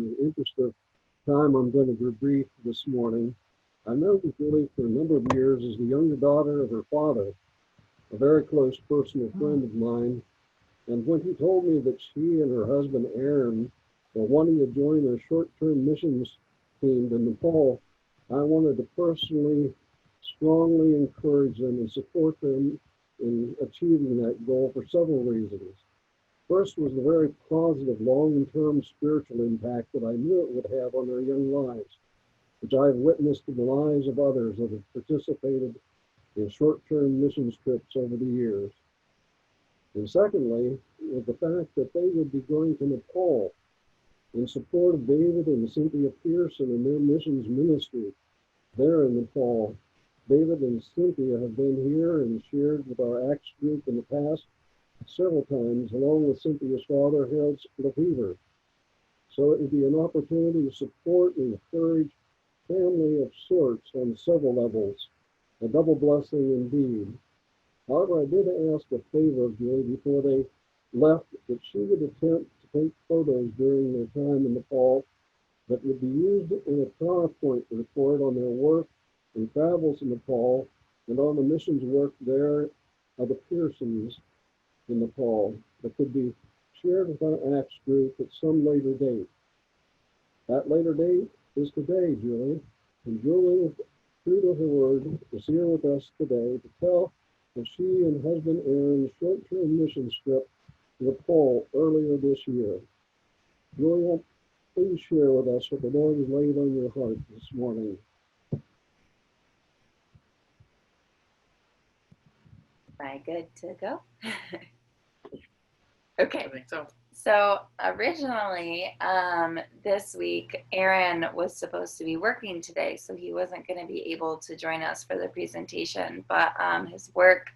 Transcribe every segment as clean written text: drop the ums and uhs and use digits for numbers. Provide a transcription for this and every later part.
In the interest of time, I'm going to be brief this morning. I've known Julie for a number of years as the younger daughter of her father, a very close personal friend of mine. And when he told me that she and her husband, Aaron, were wanting to join a short-term missions team in Nepal, I wanted to personally, strongly encourage them and support them in achieving that goal for several reasons. First was the very positive long-term spiritual impact that I knew it would have on their young lives, which I've witnessed in the lives of others that have participated in short-term missions trips over the years. And secondly, was the fact that they would be going to Nepal in support of David and Cynthia Pearson and their missions ministry there in Nepal. David and Cynthia have been here and shared with our Acts group in the past several times, along with Cynthia's father, Harold Lefevre. So it would be an opportunity to support and encourage family of sorts on several levels, a double blessing indeed. However, I did ask a favor of Julie before they left that she would attempt to take photos during their time in Nepal that would be used in a PowerPoint report on their work and travels in Nepal and on the missions work there of the Pearsons in Nepal that could be shared with our Acts group at some later date. That later date is today, Julie. And Julie, true to her word, is here with us today to tell of she and husband Aaron's short-term mission trip to Nepal earlier this year. Julia, please share with us what the Lord has laid on your heart this morning. Am I good to go? Okay. I think so. So originally, this week, Aaron was supposed to be working today, so he wasn't going to be able to join us for the presentation, but his work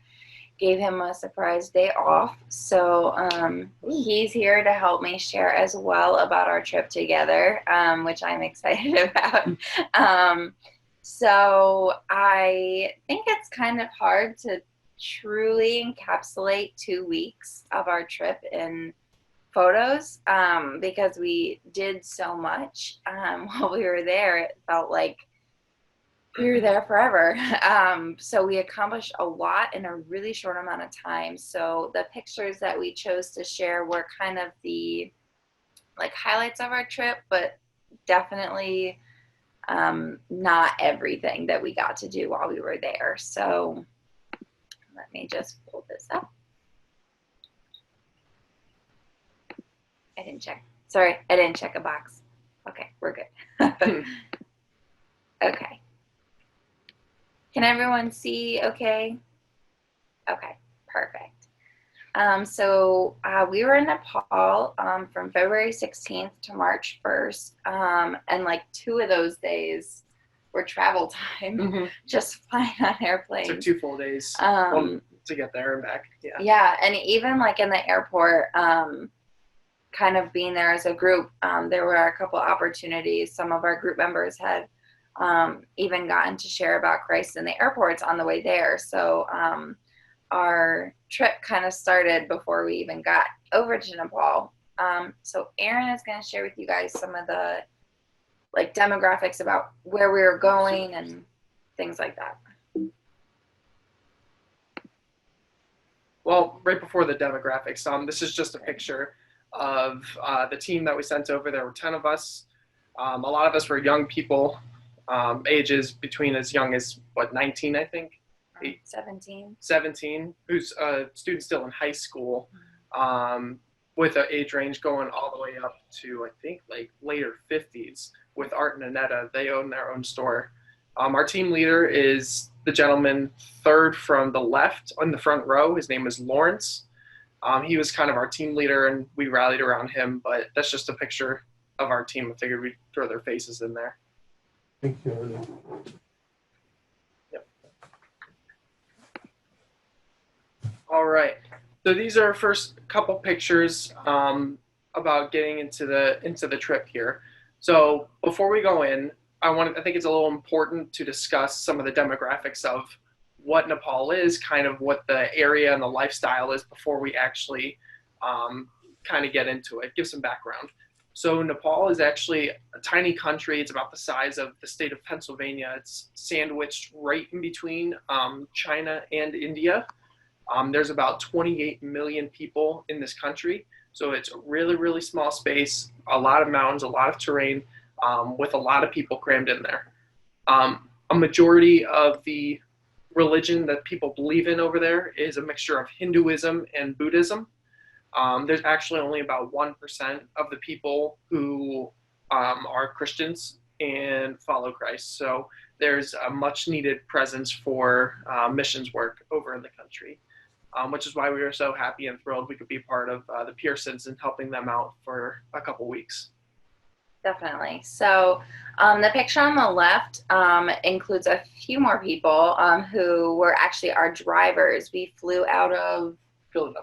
gave him a surprise day off. So he's here to help me share as well about our trip together, which I'm excited about. So I think it's kind of hard to truly encapsulate 2 weeks of our trip in photos because we did so much while we were there. It felt like we were there forever. So we accomplished a lot in a really short amount of time. So the pictures that we chose to share were kind of the highlights of our trip, but definitely not everything that we got to do while we were there. So let me just pull this up. I didn't check. Sorry, I didn't check a box. Okay, we're good. Okay. Can everyone see okay? Okay, perfect. So we were in Nepal from February 16th to March 1st. And 2 of those days were travel time, just flying on airplanes. It took 2 full days to get there and back. Yeah. Yeah, and even in the airport, kind of being there as a group, there were a couple opportunities. Some of our group members had even gotten to share about Christ in the airports on the way there. So our trip kind of started before we even got over to Nepal. So Aaron is going to share with you guys some of the demographics about where we were going and things like that. Well, right before the demographics, this is just a picture of the team that we sent over. There were 10 of us. A lot of us were young people, ages between as young as, 19, I think? 17, who's a student still in high school, with an age range going all the way up to, I think, later 50s. With Art and Annetta, they own their own store. Our team leader is the gentleman third from the left on the front row. His name is Lawrence. He was kind of our team leader, and we rallied around him, but that's just a picture of our team. I figured we'd throw their faces in there. Thank you. Yep. All right. So these are our first couple pictures about getting into the trip here. So before we go in, I think it's a little important to discuss some of the demographics of what Nepal is, kind of what the area and the lifestyle is before we actually kind of get into it, give some background. So Nepal is actually a tiny country. It's about the size of the state of Pennsylvania. It's sandwiched right in between China and India. There's about 28 million people in this country. So it's a really, really small space, a lot of mountains, a lot of terrain, with a lot of people crammed in there. A majority of the religion that people believe in over there is a mixture of Hinduism and Buddhism. There's actually only about 1% of the people who are Christians and follow Christ. So there's a much needed presence for missions work over in the country, which is why we were so happy and thrilled we could be part of the Pearsons and helping them out for a couple weeks. Definitely. So the picture on the left includes a few more people who were actually our drivers. We flew out of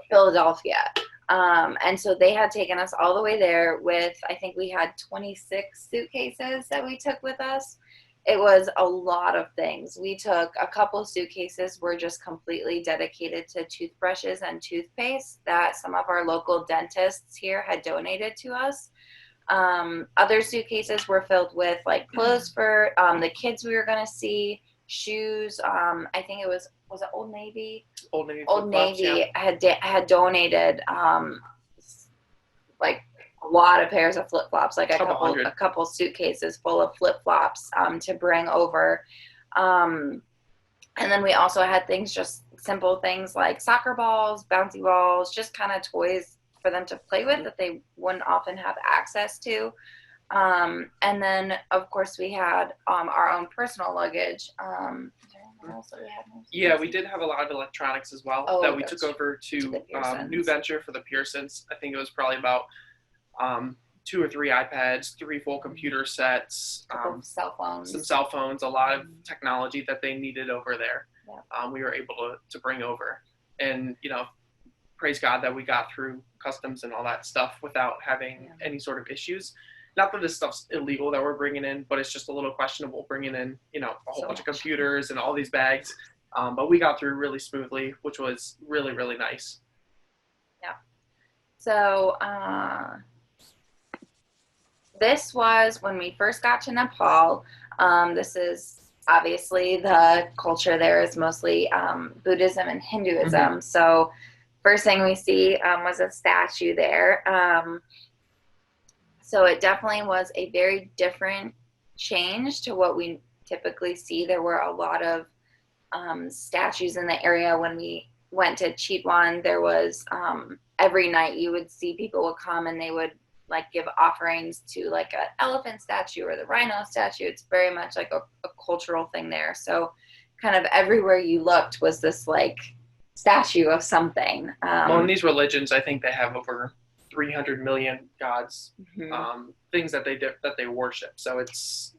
Philadelphia. And so they had taken us all the way there with, I think we had 26 suitcases that we took with us. It was a lot of things. We took a couple of suitcases were just completely dedicated to toothbrushes and toothpaste that some of our local dentists here had donated to us. Other suitcases were filled with like clothes for the kids we were going to see, shoes. I think it was it Old Navy? Old Navy had donated like a lot of pairs of flip-flops, like a couple suitcases full of flip-flops to bring over. And then we also had things, just simple things like soccer balls, bouncy balls, just kind of toys for them to play with that they wouldn't often have access to. And then, of course, we had our own personal luggage. Yeah, we did have a lot of electronics as well that we took over to New Venture for the Pearsons. I think it was probably about 2 or 3 iPads, 3 full computer sets, some cell phones, a lot of technology that they needed over there. Yeah. We were able to bring over, and praise God that we got through customs and all that stuff without having any sort of issues. Not that this stuff's illegal that we're bringing in, but it's just a little questionable bringing in, a whole bunch of computers and all these bags. But we got through really smoothly, which was really, really nice. Yeah. So this was when we first got to Nepal. This is obviously the culture there is mostly Buddhism and Hinduism. Mm-hmm. So first thing we see was a statue there. So it definitely was a very different change to what we typically see. There were a lot of statues in the area. When we went to Chitwan, there was every night you would see people would come and they would like give offerings to like an elephant statue or the rhino statue. It's very much like a cultural thing there. So kind of everywhere you looked was this like statue of something. Well, in these religions, I think they have over 300 million gods, things that they worship. So it's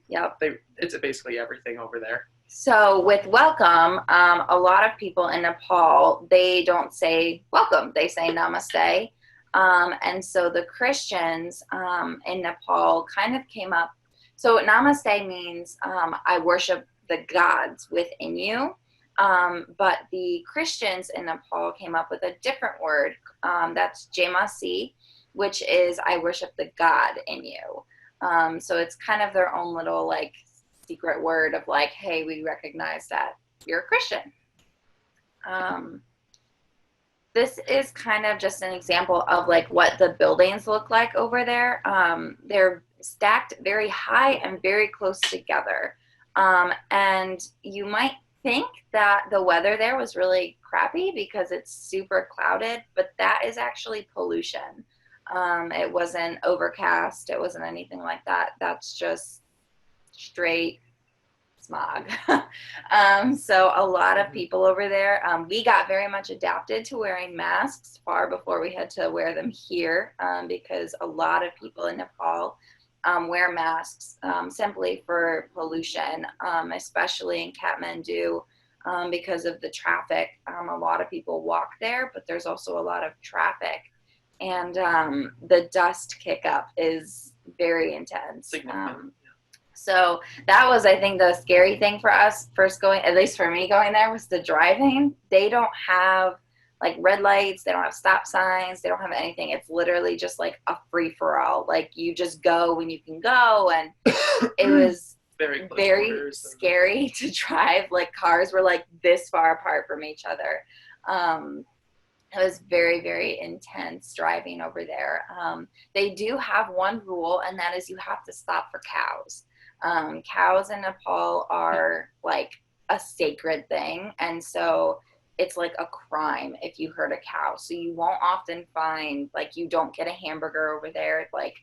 basically everything over there. So with welcome, a lot of people in Nepal, they don't say welcome, they say namaste. And so the Christians in Nepal kind of came up. So namaste means I worship the gods within you. But the Christians in Nepal came up with a different word. That's Jaimasi, which is I worship the God in you. So it's kind of their own little like secret word of like, hey, we recognize that you're a Christian. This is kind of just an example of like what the buildings look like over there. They're stacked very high and very close together. And you might think that the weather there was really crappy because it's super clouded, but that is actually pollution. It wasn't overcast. It wasn't anything like that. That's just straight smog. So a lot of people over there, we got very much adapted to wearing masks far before we had to wear them here, because a lot of people in Nepal wear masks simply for pollution, especially in Kathmandu, because of the traffic. A lot of people walk there, but there's also a lot of traffic. And the dust kick-up is very intense. So that was, I think, the scary thing for us first going, at least for me going there, was the driving. They don't have like red lights. They don't have stop signs. They don't have anything. It's literally just like a free-for-all. Like you just go when you can go. And it was very scary to drive. Like cars were like this far apart from each other. It was very, very intense driving over there. They do have one rule, and that is you have to stop for cows. Cows in Nepal are like a sacred thing, and so it's like a crime if you hurt a cow. So you won't often find, like, you don't get a hamburger over there. Like,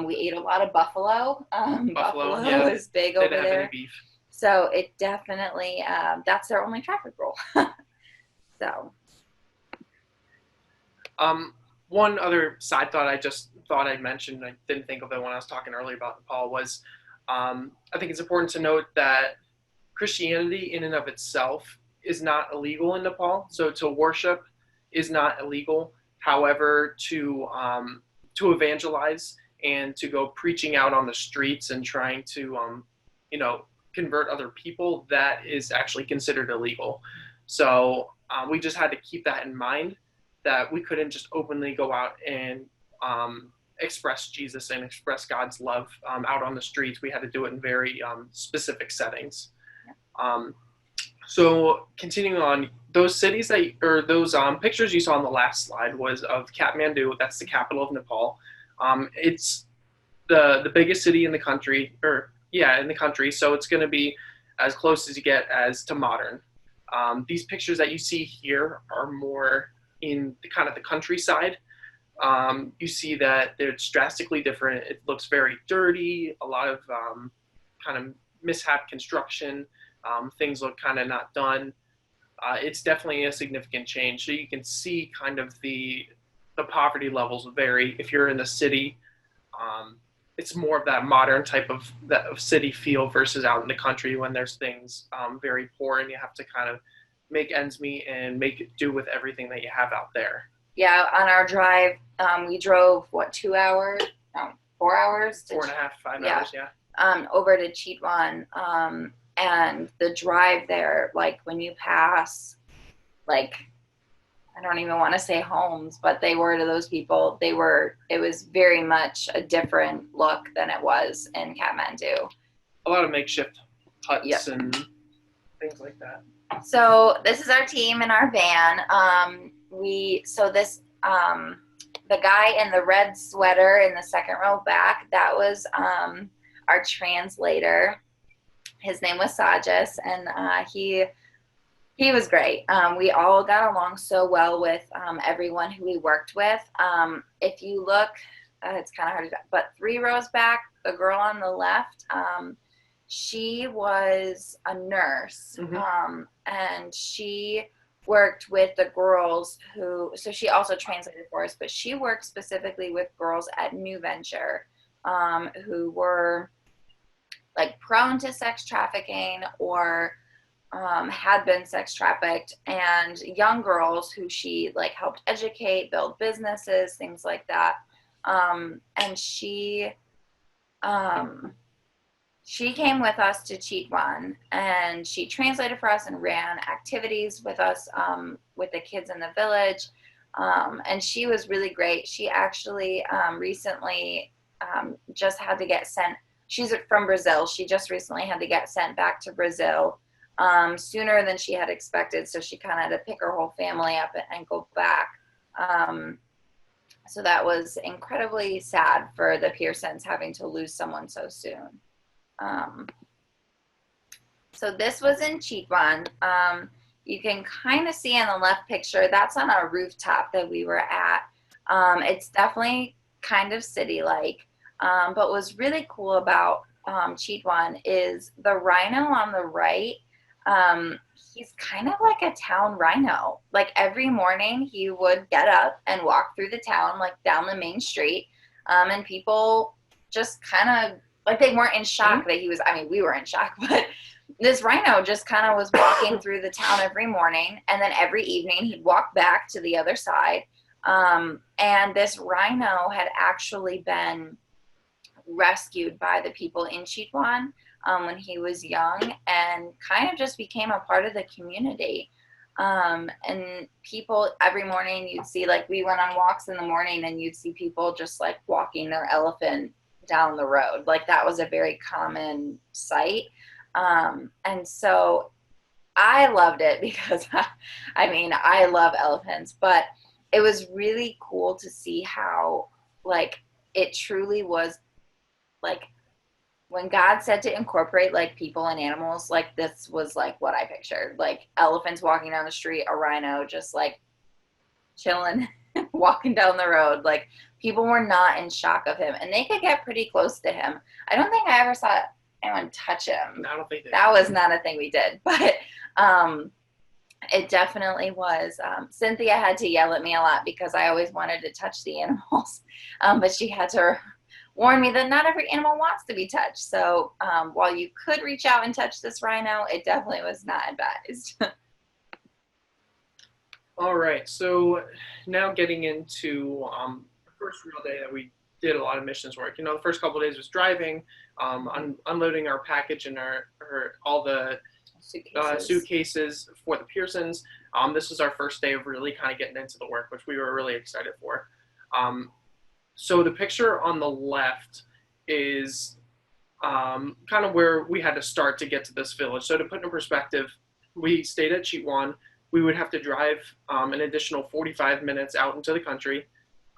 we ate a lot of buffalo. Buffalo yeah. is big over there. Any beef. So it definitely, that's their only traffic rule. So. One other side thought I just thought I'd mention, I didn't think of it when I was talking earlier about Nepal, was I think it's important to note that Christianity in and of itself is not illegal in Nepal. So to worship is not illegal. However, to evangelize and to go preaching out on the streets and trying to, convert other people, that is actually considered illegal. So we just had to keep that in mind, that we couldn't just openly go out and express Jesus and express God's love out on the streets. We had to do it in very specific settings. So continuing on, those cities those pictures you saw on the last slide was of Kathmandu. That's the capital of Nepal. It's the biggest city in the country, so it's going to be as close as you get as to modern. These pictures that you see here are more in the kind of the countryside. You see that it's drastically different. It looks very dirty, a lot of kind of mishap construction. Things look kind of not done. It's definitely a significant change. So you can see kind of the poverty levels vary. If you're in the city, it's more of that modern type of city feel versus out in the country when there's things very poor and you have to kind of make ends meet and make it do with everything that you have out there. Yeah, on our drive, we drove 2 hours? No, 4 hours? 4.5, 5 hours, yeah. Over to Chitwan, and the drive there, like when you pass, like, I don't even want to say homes, but they were, to those people, it was very much a different look than it was in Kathmandu. A lot of makeshift huts and things like that. So this is our team in our van. The guy in the red sweater in the second row back, that was our translator. His name was Sajas, and he was great. We all got along so well with everyone who we worked with. If you look, it's kind of hard to, but 3 rows back, the girl on the left, she was a nurse, and she worked with the girls so she also translated for us, but she worked specifically with girls at New Venture who were like prone to sex trafficking or had been sex trafficked, and young girls who she like helped educate, build businesses, things like that. And she came with us to Chitwan, and she translated for us and ran activities with us with the kids in the village. And she was really great. She actually recently just had to get sent. She's from Brazil. She just recently had to get sent back to Brazil sooner than she had expected. So she kind of had to pick her whole family up and go back. So that was incredibly sad for the Pearsons, having to lose someone so soon. So this was in Chitwan. You can kind of see in the left picture, that's on a rooftop that we were at. It's definitely kind of city-like. But what was really cool about Chitwan is the rhino on the right. He's kind of like a town rhino. Like every morning he would get up and walk through the town, like down the main street. And people just kind of, like, they weren't in shock that he was, I mean, we were in shock, but this rhino just kind of was walking through the town every morning. And then every evening he'd walk back to the other side. And this rhino had actually been rescued by the people in Chitwan when he was young, and kind of just became a part of the community. And people every morning you'd see, like, we went on walks in the morning and you'd see people just like walking their elephant down the road. Like that was a very common sight. And so I loved it because I mean, I love elephants, but it was really cool to see how, like, it truly was like when God said to incorporate like people and animals, like this was like what I pictured, like elephants walking down the street, a rhino just like chilling, walking down the road. Like people were not in shock of him, and they could get pretty close to him. I don't think I ever saw anyone touch him. I don't think that was not a thing we did, but it definitely was. Cynthia had to yell at me a lot because I always wanted to touch the animals, but she had to warn me that not every animal wants to be touched. So while you could reach out and touch this rhino, it definitely was not advised. All right, so now getting into the first real day that we did a lot of missions work. You know, the first couple of days was driving, unloading our package and all the suitcases for the Pearsons. This was our first day of really kind of getting into the work, which we were really excited for. So the picture on the left is kind of where we had to start to get to this village. So to put in perspective, we stayed at Chitwan. We would have to drive an additional 45 minutes out into the country,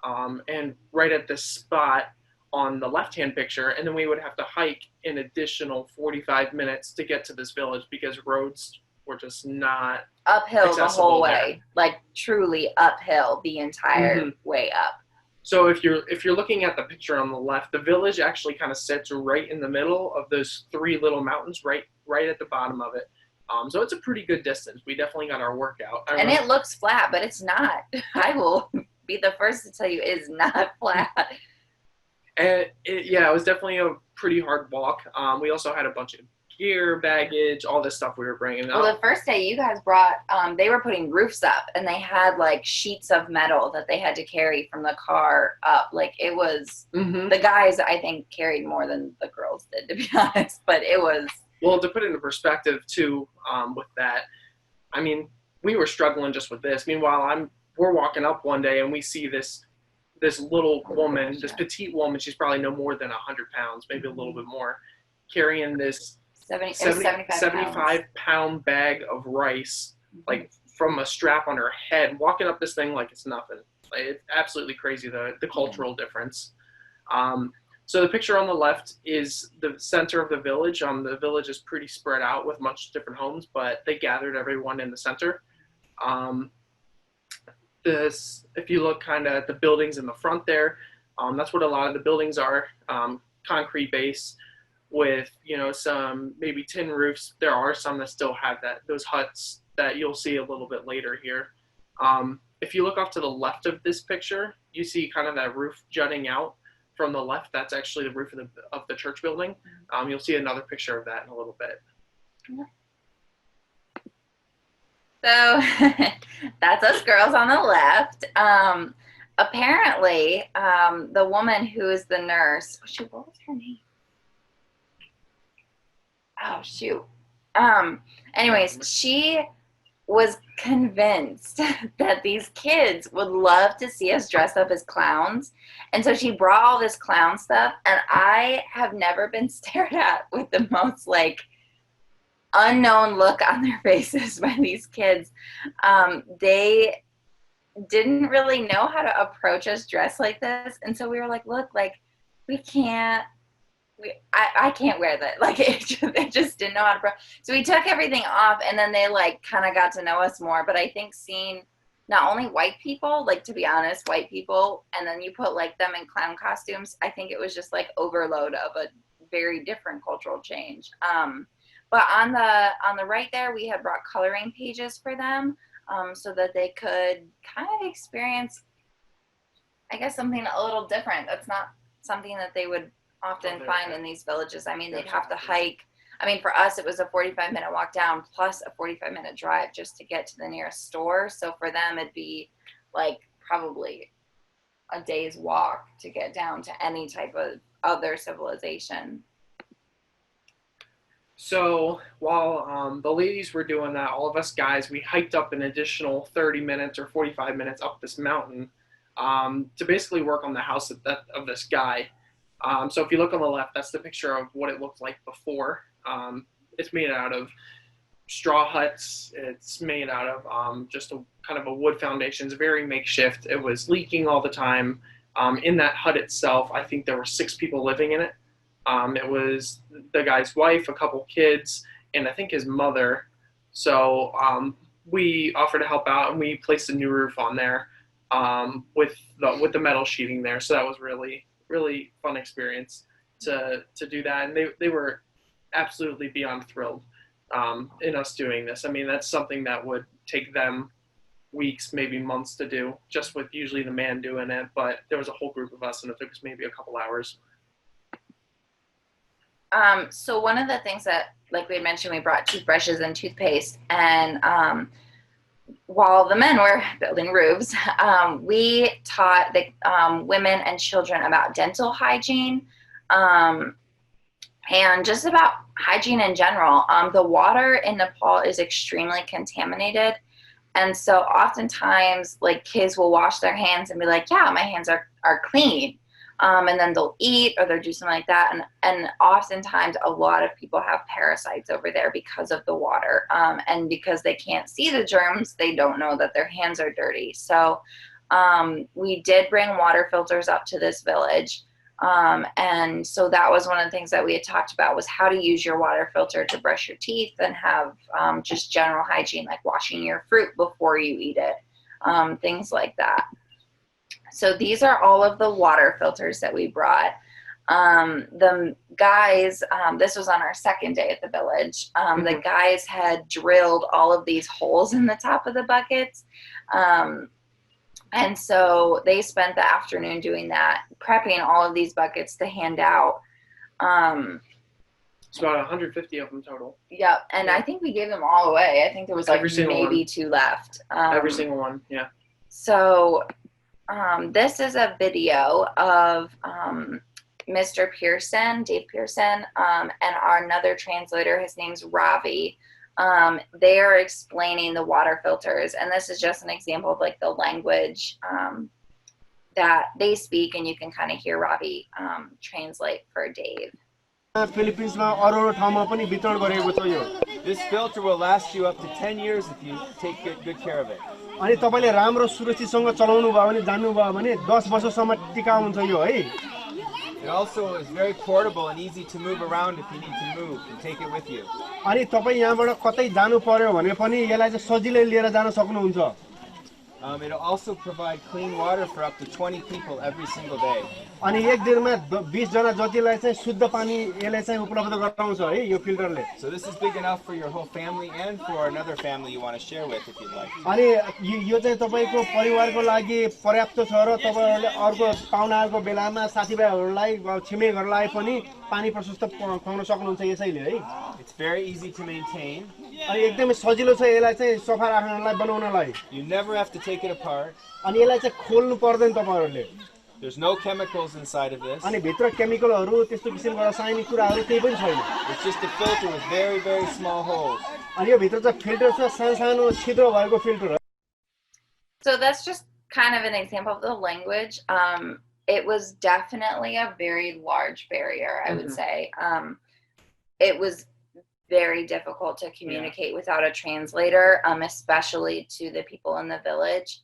and right at this spot on the left-hand picture, and then we would have to hike an additional 45 minutes to get to this village because roads were just not uphill the whole way, there. like truly uphill the entire way up. So if you're looking at the picture on the left, the village actually kind of sits right in the middle of those three little mountains, right at the bottom of it. So it's a pretty good distance. We definitely got our workout. And it looks flat, but it's not. I will be the first to tell you it is not flat. And it was definitely a pretty hard walk. We also had a bunch of gear, baggage, all this stuff we were bringing up. Well, the first day you guys brought, they were putting roofs up, and they had like sheets of metal that they had to carry from the car up. Like it was, the guys I think carried more than the girls did, to be honest, but it was. Well, to put it into perspective too, with that, I mean, we were struggling just with this. Meanwhile, we're walking up one day and we see this little woman, this petite woman, she's probably no more than 100 pounds, maybe a little bit more, carrying this 75-pound bag of rice, like from a strap on her head, walking up this thing like it's nothing. Like, it's absolutely crazy, the cultural difference. So the picture on the left is the center of the village. The village is pretty spread out with much different homes, but they gathered everyone in the center. If you look kind of at the buildings in the front there, that's what a lot of the buildings are, concrete base with, some maybe tin roofs. There are some that still have those huts that you'll see a little bit later here. If you look off to the left of this picture, you see kind of that roof jutting out from the left. That's actually the roof of the church building. You'll see another picture of that in a little bit. So that's us girls on the left. Apparently, the woman who is the nurse, what was her name? Oh, shoot. Anyways, she was convinced that these kids would love to see us dress up as clowns. And so she brought all this clown stuff, and I have never been stared at with the most like unknown look on their faces by these kids. They didn't really know how to approach us dressed like this. And so we were like, look, like I can't wear that. Like they just didn't know how to. So we took everything off, and then they like kind of got to know us more. But I think seeing not only white people, like to be honest, white people, and then you put like them in clown costumes, I think it was just like overload of a very different cultural change. But on the right there, we had brought coloring pages for them, so that they could kind of experience, I guess, something a little different. That's not something that they would often find in these villages. I mean, they'd have to hike. I mean, for us, it was a 45-minute walk down plus a 45-minute drive just to get to the nearest store. So for them, it'd be like probably a day's walk to get down to any type of other civilization. So while the ladies were doing that, all of us guys, we hiked up an additional 30 minutes or 45 minutes up this mountain to basically work on the house of this guy. So if you look on the left, that's the picture of what it looked like before. It's made out of straw huts. It's made out of just a kind of a wood foundation. It's very makeshift. It was leaking all the time. In that hut itself, I think there were 6 people living in it. It was the guy's wife, a couple kids, and I think his mother. So we offered to help out, and we placed a new roof on there with the metal sheeting there. So that was really fun experience to do that, and they were absolutely beyond thrilled in us doing this. I mean, that's something that would take them weeks, maybe months to do, just with usually the man doing it. But there was a whole group of us, and it took us maybe a couple hours. So one of the things that, like we had mentioned, we brought toothbrushes and toothpaste, and while the men were building roofs, we taught the women and children about dental hygiene and just about hygiene in general. The water in Nepal is extremely contaminated, and so oftentimes, like, kids will wash their hands and be like, yeah, my hands are clean. And then they'll eat or they'll do something like that. And oftentimes a lot of people have parasites over there because of the water. And because they can't see the germs, they don't know that their hands are dirty. So we did bring water filters up to this village. And so that was one of the things that we had talked about, was how to use your water filter to brush your teeth and have just general hygiene, like washing your fruit before you eat it, things like that. So these are all of the water filters that we brought. The guys, this was on our second day at the village, the guys had drilled all of these holes in the top of the buckets. And so they spent the afternoon doing that, prepping all of these buckets to hand out. It's about 150 of them total. Yep, and I think we gave them all away. I think there was like maybe 2 left. Every single one, yeah. So this is a video of Mr. Pearson, Dave Pearson, and another translator. His name's Ravi. They are explaining the water filters, and this is just an example of like the language that they speak, and you can kind of hear Ravi translate for Dave. Philippines This filter will last you up to 10 years if you take good care of it. अनि तपाईले राम्रो सुरक्षितसँग चलाउनु भयो भने जान्नु भयो भने 10 वर्षसम्म टिकाउ हुन्छ यो है. It also is very portable and easy to move around if you need to move and take it with you. अनि तपाई यहाँबाट कतै जानु पर्यो भने पनि यसलाई चाहिँ सजिलै लिएर जान सक्नुहुन्छ. It'll also provide clean water for up to 20 people every single day. अनि एक दिनमा 20 जना जतिलाई चाहिँ शुद्ध पानी यसले चाहिँ उपलब्ध गराउँछ है यो फिल्टरले. So this is big enough for your whole family and for another family you want to share with if you'd like. अनि यो चाहिँ तपाईको परिवारको लागि पर्याप्त छ र तपाईहरुले अर्को पाहुनाको बेलामा साथीभाइहरुलाई छिमेकीहरुलाई पनि पानी प्रशस्त खुवाउन सक्नुहुन्छ यसैले है. It's very easy to maintain. अनि एकदमै सजिलो छ यसलाई चाहिँ सफा राख्नलाई बनाउनलाई. You never have to take it apart. अनि यसलाई चाहिँ खोल्नु पर्दैन तपाईहरुले. There's no chemicals inside of this. अनि भित्र केमिकलहरु त्यस्तो किसिमको रासायनिक कुराहरु केही पनि छैन. It's just a filter with very small holes. अनि यो भित्र चाहिँ फिल्टर छ, सानो छिद्र भएको फिल्टर हो. So that's just kind of an example of the language. It was definitely a very large barrier, I would say. It was very difficult to communicate without a translator, especially to the people in the village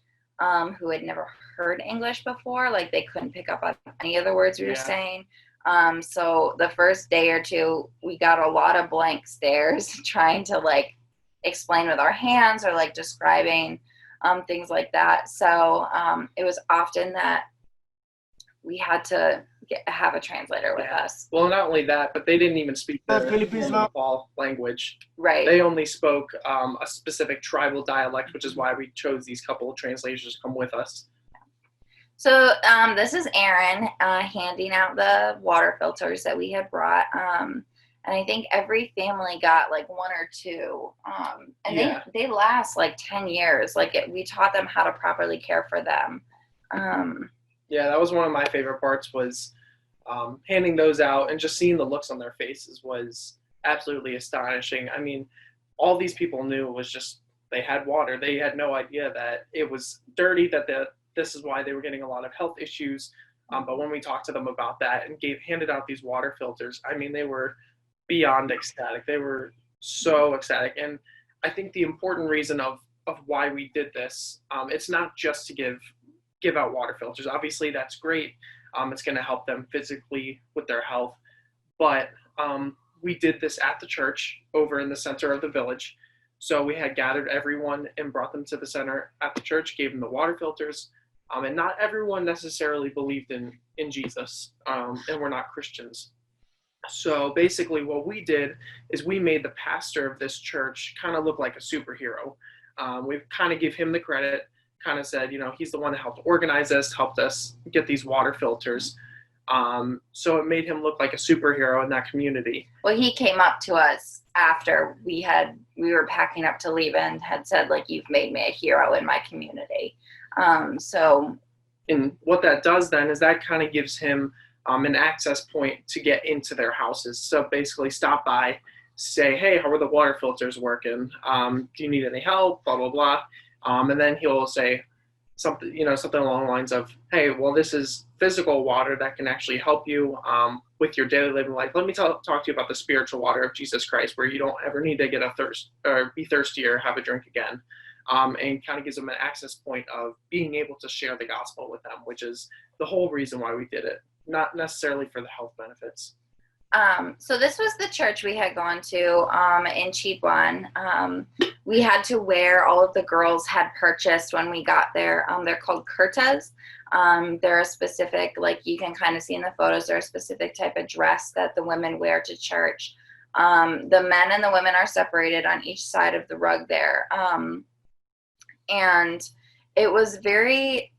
who had never heard English before. Like, they couldn't pick up on any of the words we were saying. So the first day or two, we got a lot of blank stares trying to like explain with our hands or like describing things like that. So it was often that we had to have a translator with us. Well, not only that, but they didn't even speak the Nepal language. Right. They only spoke a specific tribal dialect, which is why we chose these couple of translators to come with us. So this is Aaron handing out the water filters that we had brought. And I think every family got like 1 or 2. And they last like 10 years. Like we taught them how to properly care for them. Yeah, that was one of my favorite parts, was handing those out and just seeing the looks on their faces was absolutely astonishing. I mean, all these people knew was just they had water. They had no idea that it was dirty, that this is why they were getting a lot of health issues. But when we talked to them about that and handed out these water filters, I mean, they were beyond ecstatic. They were so ecstatic. And I think the important reason of why we did this, it's not just to give out water filters. Obviously, that's great. It's going to help them physically with their health. But we did this at the church over in the center of the village. So we had gathered everyone and brought them to the center at the church, gave them the water filters. And not everyone necessarily believed in Jesus, and we're not Christians. So basically what we did is we made the pastor of this church kind of look like a superhero. We kind of give him the credit, kind of said, he's the one that helped organize this, helped us get these water filters. So it made him look like a superhero in that community. Well, he came up to us after we were packing up to leave and had said, like, you've made me a hero in my community. And what that does then is that kind of gives him an access point to get into their houses. So basically stop by, say, hey, how are the water filters working? Do you need any help? Blah, blah, blah. And then he'll say something along the lines of, hey, well, this is physical water that can actually help you with your daily living life. Let me talk to you about the spiritual water of Jesus Christ, where you don't ever need to get be thirsty or have a drink again. And kind of gives them an access point of being able to share the gospel with them, which is the whole reason why we did it, not necessarily for the health benefits. So this was the church we had gone to in Chitwan. We had to wear, all of the girls had purchased when we got there. They're called kurtas. They're a specific, like you can kind of see in the photos, they're a specific type of dress that the women wear to church. The men and the women are separated on each side of the rug there. And it was very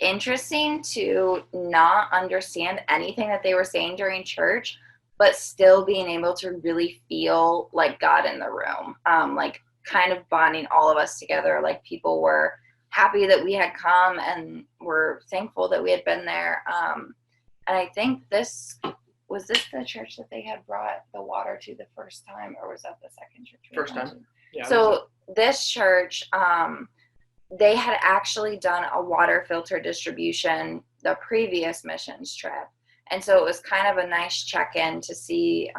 interesting to not understand anything that they were saying during church, but still being able to really feel like God in the room, like kind of bonding all of us together. Like people were happy that we had come and were thankful that we had been there. And I think was this the church that they had brought the water to the first time, or was that the second church? First time. Yeah. So this church, they had actually done a water filter distribution the previous missions trip. And so it was kind of a nice check-in to see,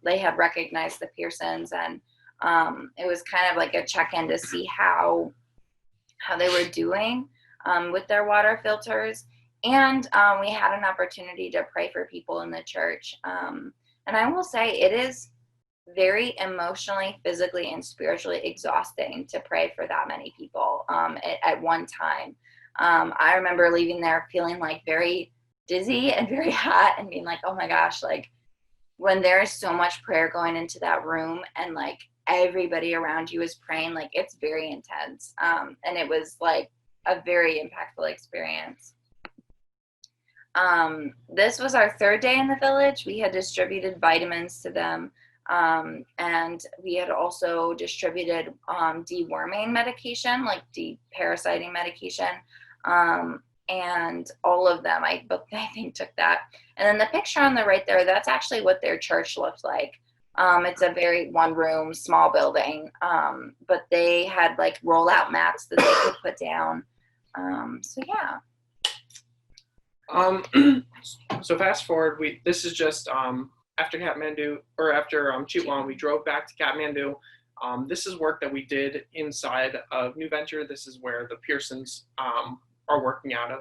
they had recognized the Pearsons, and it was kind of like a check-in to see how they were doing with their water filters. And we had an opportunity to pray for people in the church. And I will say it is very emotionally, physically, and spiritually exhausting to pray for that many people at one time. I remember leaving there feeling like very dizzy and very hot and being like, oh my gosh, like when there is so much prayer going into that room and like everybody around you is praying, like it's very intense. And it was like a very impactful experience. This was our third day in the village. We had distributed vitamins to them. And we had also distributed deworming medication, like deparasiting medication. And all of them, I think, took that. And then the picture on the right there, that's actually what their church looked like. It's a very one-room, small building, but they had like roll-out mats that they could put down. So yeah. So fast forward, this is just after Kathmandu, or after Chitwan, we drove back to Kathmandu. This is work that we did inside of New Venture. This is where the Pearsons are working out of.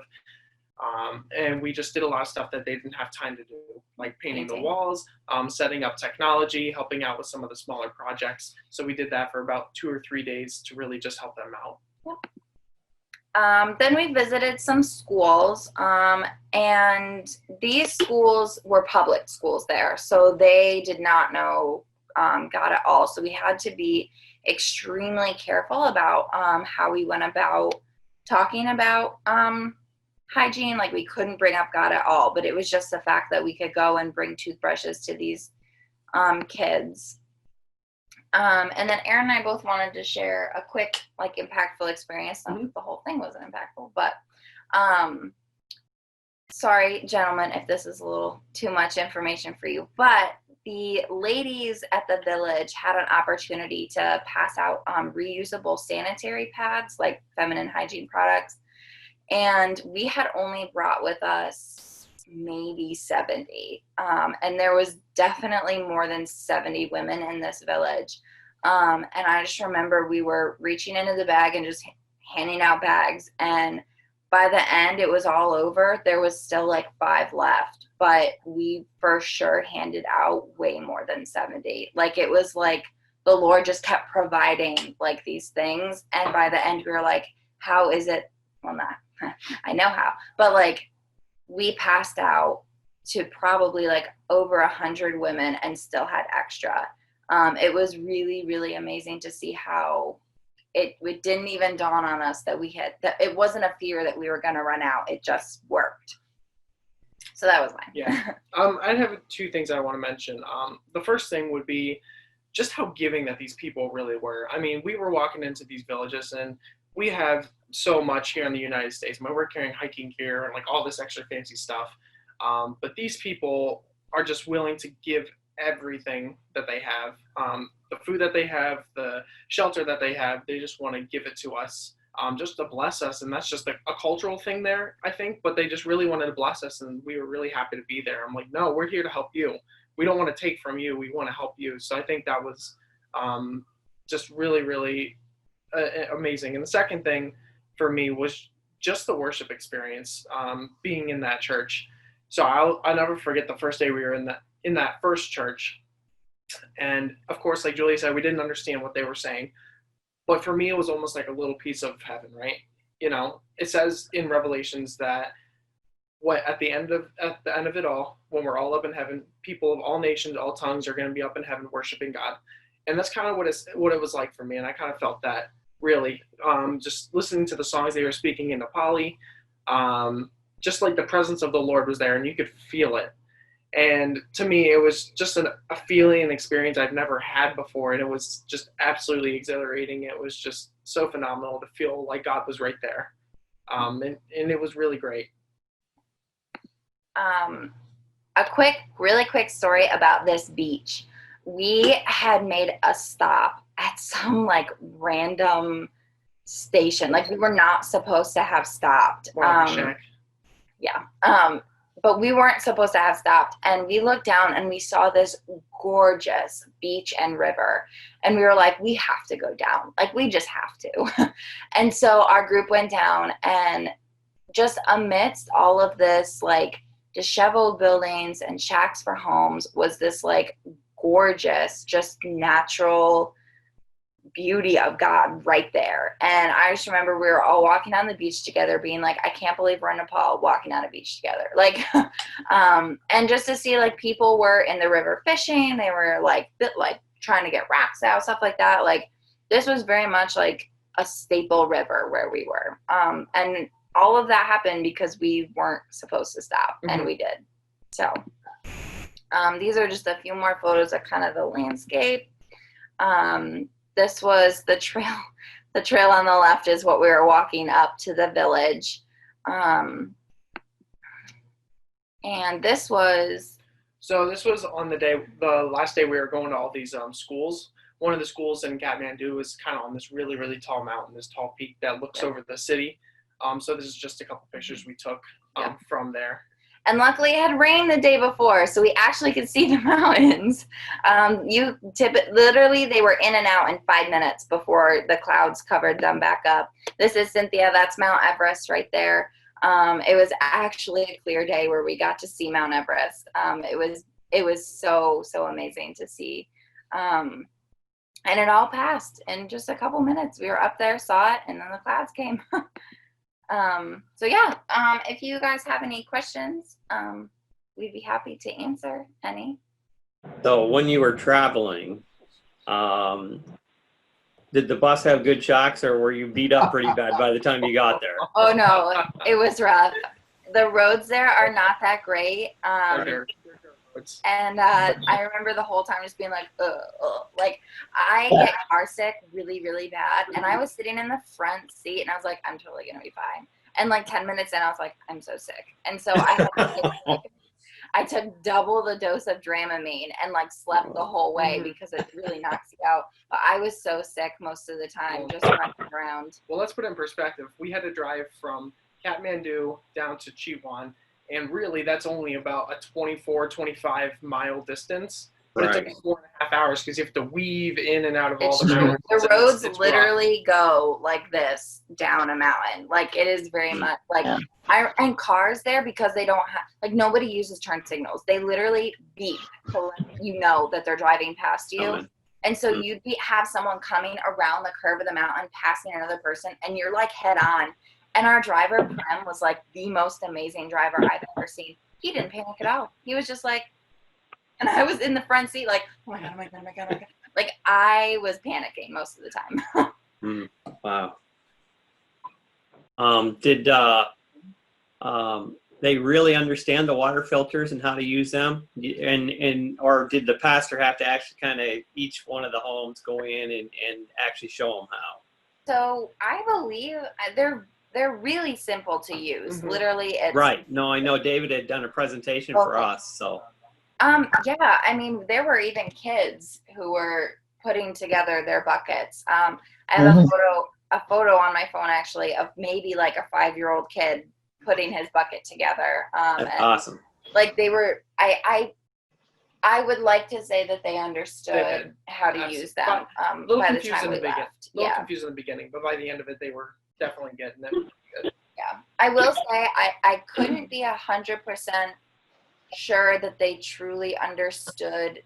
And we just did a lot of stuff that they didn't have time to do, like painting the walls, setting up technology, helping out with some of the smaller projects. So we did that for about 2 or 3 days to really just help them out. Yep. Then we visited some schools, and these schools were public schools there, so they did not know God at all. So we had to be extremely careful about how we went about talking about hygiene. Like we couldn't bring up God at all, but it was just the fact that we could go and bring toothbrushes to these kids. And then Aaron and I both wanted to share a quick, like, impactful experience. Not that the whole thing wasn't impactful, but sorry, gentlemen, if this is a little too much information for you, but the ladies at the village had an opportunity to pass out reusable sanitary pads, like feminine hygiene products. And we had only brought with us maybe 70. And there was definitely more than 70 women in this village. And I just remember we were reaching into the bag and just handing out bags. And by the end, it was all over. There was still like 5 left, but we for sure handed out way more than 70. Like, it was like the Lord just kept providing like these things. And by the end, we were like, how is it? Well, not, I know how, but like we passed out to probably like over 100 women and still had extra. It was really, really amazing to see how it didn't even dawn on us that that it wasn't a fear that we were going to run out. It just worked. So that was mine. Yeah. I have 2 things I want to mention. The first thing would be just how giving that these people really were. I mean, we were walking into these villages, and we have so much here in the United States. I mean, we're carrying hiking gear and like all this extra fancy stuff. But these people are just willing to give everything that they have, the food that they have, the shelter that they have. They just want to give it to us, just to bless us. And that's just a cultural thing there, I think, but they just really wanted to bless us, and we were really happy to be there. I'm like, no, we're here to help you. We don't want to take from you. We want to help you. So I think that was just really, really amazing. And the second thing for me was just the worship experience, being in that church. So I'll never forget the first day we were in that first church. And of course, like Julia said, we didn't understand what they were saying. But for me, it was almost like a little piece of heaven, right? You know, it says in Revelations that at the end of it all, when we're all up in heaven, people of all nations, all tongues are going to be up in heaven worshiping God. And that's kind of what it was like for me. And I kind of felt that really, just listening to the songs they were speaking in Nepali, just like the presence of the Lord was there, and you could feel it. And to me, it was just a feeling and experience I've never had before. And it was just absolutely exhilarating. It was just so phenomenal to feel like God was right there. And it was really great. A really quick story about this beach. We had made a stop at some like random station. Like, we were not supposed to have stopped. Yeah. But we weren't supposed to have stopped. And we looked down and we saw this gorgeous beach and river. And we were like, we have to go down. Like, we just have to. And so our group went down, and just amidst all of this, like, disheveled buildings and shacks for homes was this, like, gorgeous, just natural beauty of God right there. And I just remember we were all walking on the beach together being like, I can't believe we're in Nepal walking on a beach together. Like, and just to see, like, people were in the river fishing, they were like trying to get rocks out, stuff like that. Like, this was very much like a staple river where we were. And all of that happened because we weren't supposed to stop, and we did. So these are just a few more photos of kind of the landscape. This was the trail. The trail on the left is what we were walking up to the village. And this was... So this was on the last day we were going to all these schools. One of the schools in Kathmandu is kind of on this really, really tall mountain, this tall peak that looks over the city. So this is just a couple pictures we took from there. And luckily it had rained the day before, so we actually could see the mountains. Literally, they were in and out in 5 minutes before the clouds covered them back up. This is Cynthia. That's Mount Everest right there. It was actually a clear day where we got to see Mount Everest. It was so, so amazing to see. And it all passed in just a couple minutes. We were up there, saw it, and then the clouds came. So yeah, if you guys have any questions, we'd be happy to answer any. So when you were traveling, did the bus have good shocks, or were you beat up pretty bad by the time you got there? Oh no, it was rough. The roads there are not that great. And I remember the whole time just being like, ugh. Like, I get car sick really, really bad. And I was sitting in the front seat, and I was like, I'm totally going to be fine. And like 10 minutes in, I was like, I'm so sick. And so I I took double the dose of Dramamine and like slept the whole way because it really knocks you out. But I was so sick most of the time, just running around. Well, let's put it in perspective. We had to drive from Kathmandu down to Chiwan, and really that's only about a 24, 25-mile distance. But it took us 4.5 hours because you have to weave in and out of all the mountains. The roads literally go like this down a mountain. Like it is very much like, and cars there, because they don't have, like, nobody uses turn signals. They literally beep to let you know that they're driving past you. And so you'd have someone coming around the curve of the mountain, passing another person, and you're like head on. And our driver, Prem, was like the most amazing driver I've ever seen. He didn't panic at all. He was just like, and I was in the front seat like, oh my God, oh my God, oh my God, oh my God. Like I was panicking most of the time. Wow. Did they really understand the water filters and how to use them? And or did the pastor have to actually kind of each one of the homes go in and actually show them how? So I believe they're really simple to use. Literally, it's right. No, I know David had done a presentation for us, so. Yeah, I mean, there were even kids who were putting together their buckets. I have a photo on my phone actually of maybe like a 5-year-old kid putting his bucket together. That's awesome. Like they were, I would like to say that they understood how to use them by the time we left. A little confused in the beginning, but by the end of it, they were definitely getting it. Good. Yeah, I will say I couldn't be 100% sure that they truly understood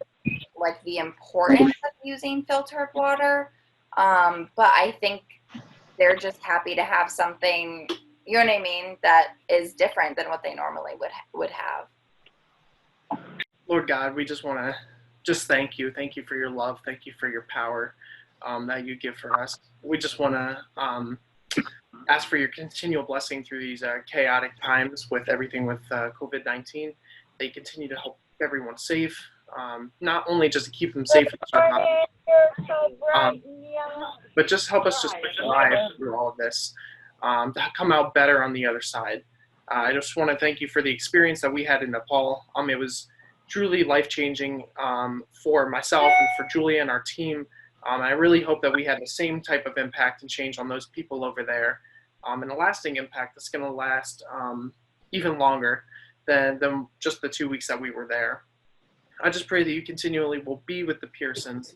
like the importance of using filtered water, but I think they're just happy to have something, you know what I mean, that is different than what they normally would have. Lord God, we just want to just thank you for your love, thank you for your power that you give for us. We just want to ask for your continual blessing through these chaotic times with everything with COVID-19. They continue to help everyone safe, not only just to keep them safe, but just help us just survive through all of this, to come out better on the other side. I just want to thank you for the experience that we had in Nepal. It was truly life-changing for myself and for Julia and our team. I really hope that we had the same type of impact and change on those people over there, and a lasting impact that's going to last even longer than just the 2 weeks that we were there. I just pray that you continually will be with the Pearsons.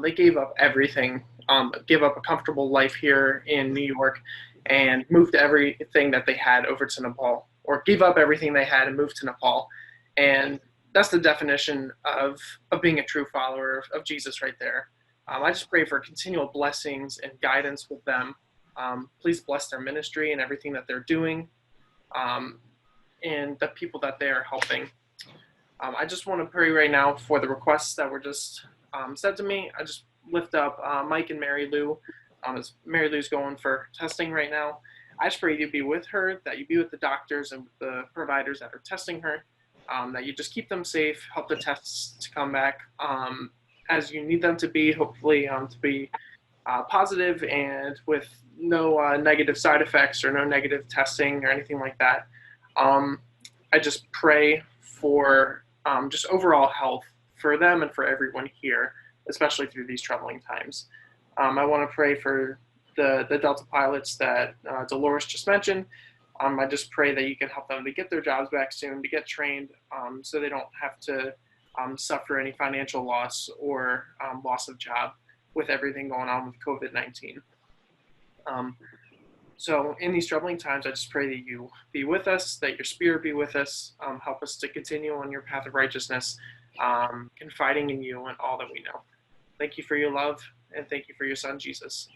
They gave up everything, gave up a comfortable life here in New York, and moved everything that they had over to Nepal, or gave up everything they had and moved to Nepal. And that's the definition of being a true follower of Jesus right there. I just pray for continual blessings and guidance with them. Please bless their ministry and everything that they're doing, and the people that they are helping. I just want to pray right now for the requests that were just said to me. I just lift up Mike and Mary Lou, as Mary Lou's going for testing right now. I just pray you be with her, that you be with the doctors and with the providers that are testing her, that you just keep them safe, help the tests to come back as you need them to be, hopefully to be positive and with no negative side effects or no negative testing or anything like that. I just pray for just overall health for them and for everyone here, especially through these troubling times. I want to pray for the Delta pilots that Dolores just mentioned. I just pray that you can help them to get their jobs back soon, to get trained, so they don't have to suffer any financial loss or loss of job with everything going on with COVID-19. So in these troubling times, I just pray that you be with us, that your spirit be with us, help us to continue on your path of righteousness, confiding in you and all that we know. Thank you for your love, and thank you for your son, Jesus.